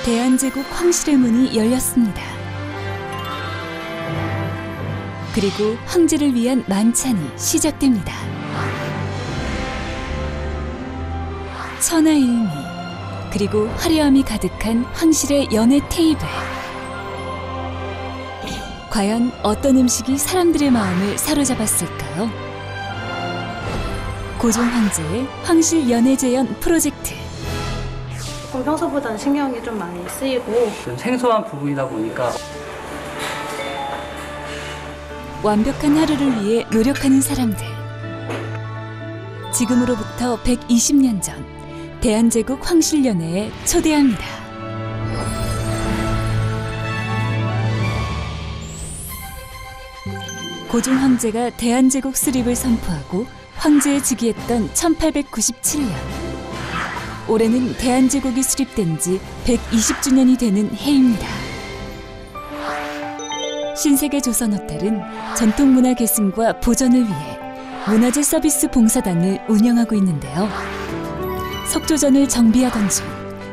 대한제국 황실의 문이 열렸습니다. 그리고 황제를 위한 만찬이 시작됩니다. 천하일미, 그리고 화려함이 가득한 황실의 연회 테이블. 과연 어떤 음식이 사람들의 마음을 사로잡았을까요? 고종 황제의 황실 연회 재현 프로젝트. 평소보다는 신경이 좀 많이 쓰이고 좀 생소한 부분이다 보니까 완벽한 하루를 위해 노력하는 사람들. 지금으로부터 120년 전 대한제국 황실연회에 초대합니다. 고종 황제가 대한제국 수립을 선포하고 황제에 즉위했던 1897년. 올해는 대한제국이 수립된 지 120주년이 되는 해입니다. 신세계조선호텔은 전통문화 계승과 보존을 위해 문화재 서비스 봉사단을 운영하고 있는데요. 석조전을 정비하던 중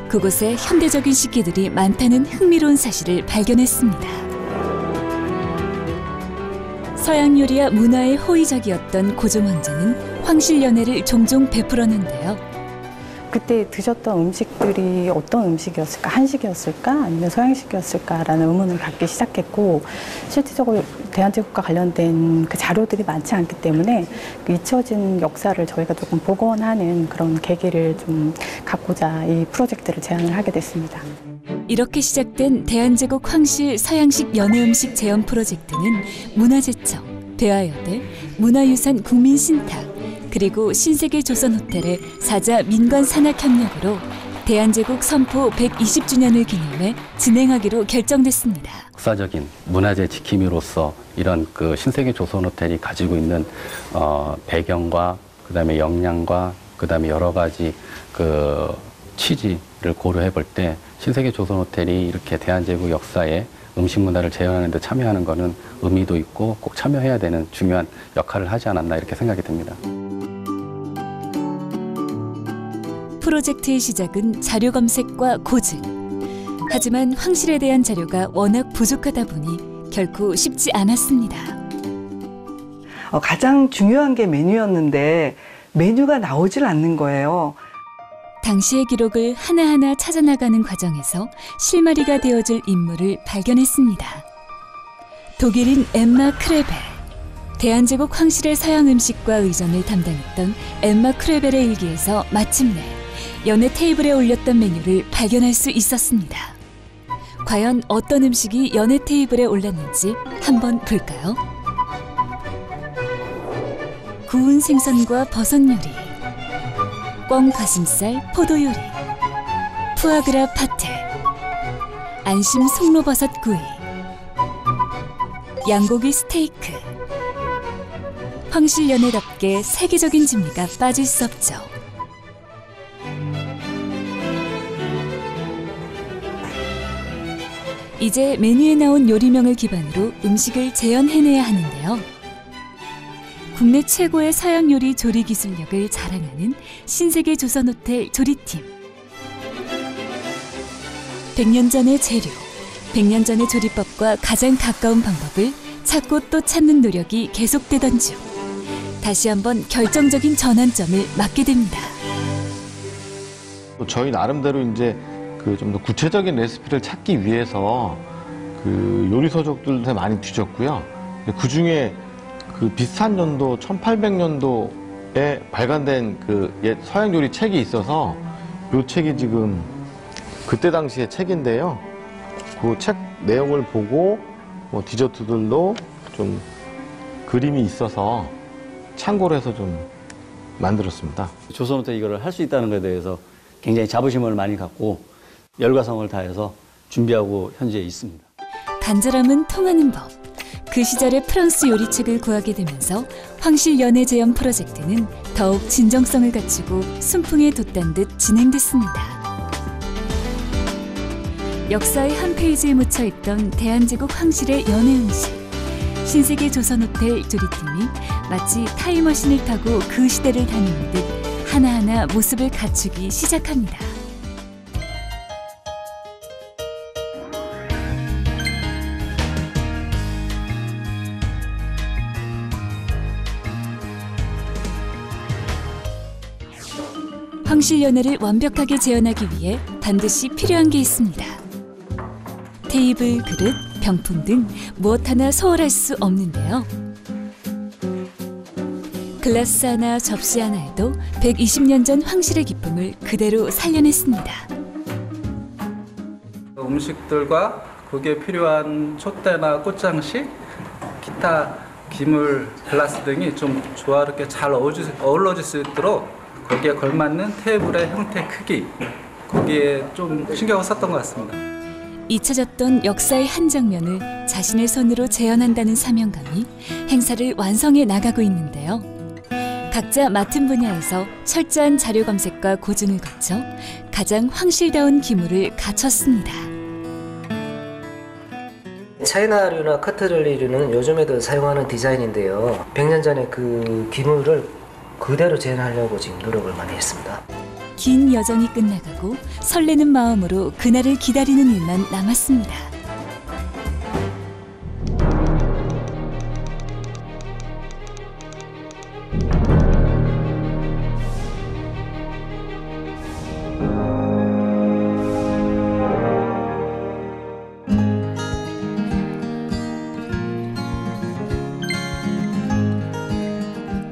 그곳에 현대적인 식기들이 많다는 흥미로운 사실을 발견했습니다. 서양 요리와 문화에 호의적이었던 고종 황제는 황실연회를 종종 베풀었는데요. 그때 드셨던 음식들이 어떤 음식이었을까? 한식이었을까? 아니면 서양식이었을까라는 의문을 갖기 시작했고, 실질적으로 대한제국과 관련된 그 자료들이 많지 않기 때문에 그 잊혀진 역사를 저희가 조금 복원하는 그런 계기를 좀 갖고자 이 프로젝트를 제안을 하게 됐습니다. 이렇게 시작된 대한제국 황실 서양식 연회 음식 재현 프로젝트는 문화재청, 대화여대, 문화유산 국민신탁, 그리고 신세계조선호텔의 사자 민관산학협력으로 대한제국 선포 120주년을 기념해 진행하기로 결정됐습니다. 역사적인 문화재 지킴이로서 이런 그 신세계조선호텔이 가지고 있는 배경과 그다음에 역량과 그다음에 여러 가지 그 취지를 고려해 볼 때 신세계조선호텔이 이렇게 대한제국 역사에 음식 문화를 재현하는 데 참여하는 것은 의미도 있고 꼭 참여해야 되는 중요한 역할을 하지 않았나 이렇게 생각이 듭니다. 프로젝트의 시작은 자료 검색과 고증. 하지만 황실에 대한 자료가 워낙 부족하다 보니 결코 쉽지 않았습니다. 가장 중요한 게 메뉴였는데 메뉴가 나오질 않는 거예요. 당시의 기록을 하나하나 찾아나가는 과정에서 실마리가 되어줄 인물을 발견했습니다. 독일인 엠마 크레벨. 대한제국 황실의 서양 음식과 의전을 담당했던 엠마 크레벨의 일기에서 마침내 연회 테이블에 올렸던 메뉴를 발견할 수 있었습니다. 과연 어떤 음식이 연회 테이블에 올랐는지 한번 볼까요? 구운 생선과 버섯 요리, 꿩 가슴살 포도 요리, 푸아그라 파테, 안심 송로버섯 구이, 양고기 스테이크. 황실연회답게 세계적인 진미가 빠질 수 없죠. 이제 메뉴에 나온 요리명을 기반으로 음식을 재현해내야 하는데요. 국내 최고의 서양 요리 조리 기술력을 자랑하는 신세계조선호텔 조리팀. 100년 전의 재료, 100년 전의 조리법과 가장 가까운 방법을 찾고 또 찾는 노력이 계속되던 중 다시 한번 결정적인 전환점을 맞게 됩니다. 저희 나름대로 이제 그 좀 더 구체적인 레시피를 찾기 위해서 그 요리 서적들도 많이 뒤졌고요. 그 중에 그 비슷한 연도 1800년도에 발간된 그 옛 서양 요리 책이 있어서 이 책이 지금 그때 당시의 책인데요. 그 책 내용을 보고 뭐 디저트들도 좀 그림이 있어서 참고를 해서 좀 만들었습니다. 조선호텔 이거를 할 수 있다는 것에 대해서 굉장히 자부심을 많이 갖고 열과성을 다해서 준비하고 현재 있습니다. 간절함은 통하는 법. 그 시절의 프랑스 요리책을 구하게 되면서 황실연회 재현 프로젝트는 더욱 진정성을 갖추고 순풍에 돛단 듯 진행됐습니다. 역사의 한 페이지에 묻혀있던 대한제국 황실의 연회 음식. 신세계조선호텔 조리팀이 마치 타임머신을 타고 그 시대를 다니는 듯 하나하나 모습을 갖추기 시작합니다. 황실 연회를 완벽하게 재현하기 위해 반드시 필요한 게 있습니다. 테이블, 그릇, 병풍 등 무엇 하나 소홀할 수 없는데요. 글라스 하나, 접시 하나에도 120년 전 황실의 기쁨을 그대로 살려냈습니다. 음식들과 거기에 필요한 촛대나 꽃장식, 기타 기물, 글라스 등이 좀 조화롭게 잘 어우러질 수 있도록 거기에 걸맞는 테이블의 형태, 크기, 거기에 좀 신경을 썼던 것 같습니다. 잊혀졌던 역사의 한 장면을 자신의 손으로 재현한다는 사명감이 행사를 완성해 나가고 있는데요. 각자 맡은 분야에서 철저한 자료 검색과 고증을 거쳐 가장 황실다운 기물을 갖췄습니다. 차이나류나 커트럴리류는 요즘에도 사용하는 디자인인데요. 100년 전에 그 기물을 그대로 재현하려고 지금 노력을 많이 했습니다. 긴 여정이 끝나가고 설레는 마음으로 그날을 기다리는 일만 남았습니다.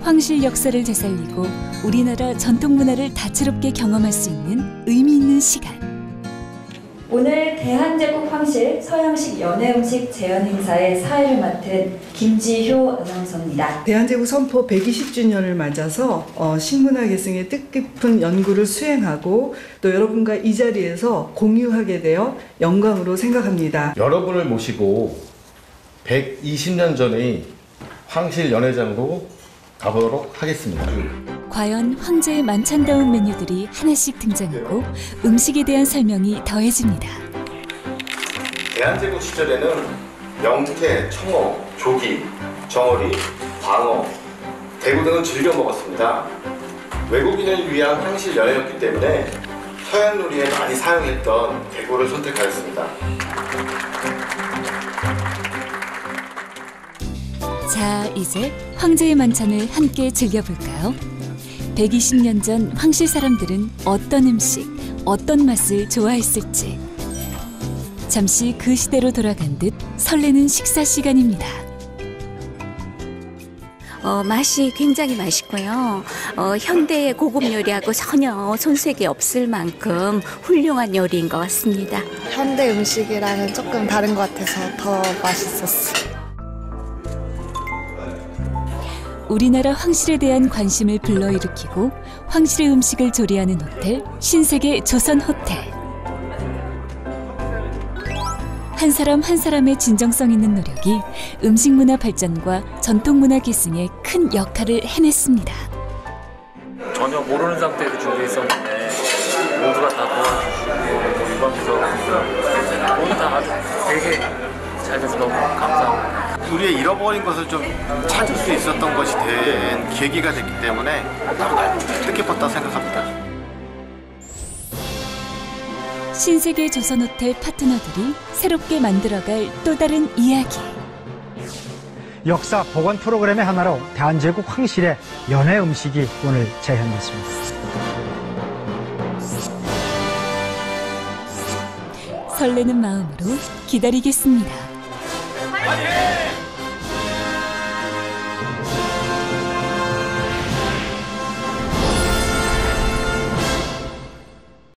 황실 역사를 되살리고 우리나라 전통 문화를 다채롭게 경험할 수 있는 의미 있는 시간. 오늘 대한제국 황실 서양식 연회 음식 재현 행사의 사회를 맡은 김지효 아나운서입니다. 대한제국 선포 120주년을 맞아서 식문화 계승의 뜻깊은 연구를 수행하고 또 여러분과 이 자리에서 공유하게 되어 영광으로 생각합니다. 여러분을 모시고 120년 전의 황실 연회장으로 가보도록 하겠습니다. 과연 황제의 만찬다운 메뉴들이 하나씩 등장하고 음식에 대한 설명이 더해집니다. 대한제국 시절에는 명태, 청어, 조기, 정어리, 광어, 대구 등을 즐겨 먹었습니다. 외국인을 위한 황실 연회였기 때문에 서양 요리에 많이 사용했던 대구를 선택하였습니다. 자, 이제 황제의 만찬을 함께 즐겨볼까요? 120년 전 황실 사람들은 어떤 음식, 어떤 맛을 좋아했을지. 잠시 그 시대로 돌아간 듯 설레는 식사 시간입니다. 맛이 굉장히 맛있고요. 현대의 고급 요리하고 전혀 손색이 없을 만큼 훌륭한 요리인 것 같습니다. 현대 음식이랑은 조금 다른 것 같아서 더 맛있었어요. 우리나라 황실에 대한 관심을 불러일으키고 황실의 음식을 조리하는 호텔 신세계 조선호텔. 한 사람 한 사람의 진정성 있는 노력이 음식 문화 발전과 전통 문화 계승에 큰 역할을 해냈습니다. 전혀 모르는 상태에서 준비했었는데 모두가 다 도와주시고 유감해서 오늘 다 아주 되게 잘 돼서 너무 감사합니다. 우리의 잃어버린 것을 좀 찾을 수 있었던 것이 된 계기가 됐기 때문에 뜻깊었다고 생각합니다. 신세계 조선호텔 파트너들이 새롭게 만들어갈 또 다른 이야기. 역사 보관 프로그램의 하나로 대한제국 황실의 연회 음식이 오늘 재현됐습니다. 설레는 마음으로 기다리겠습니다.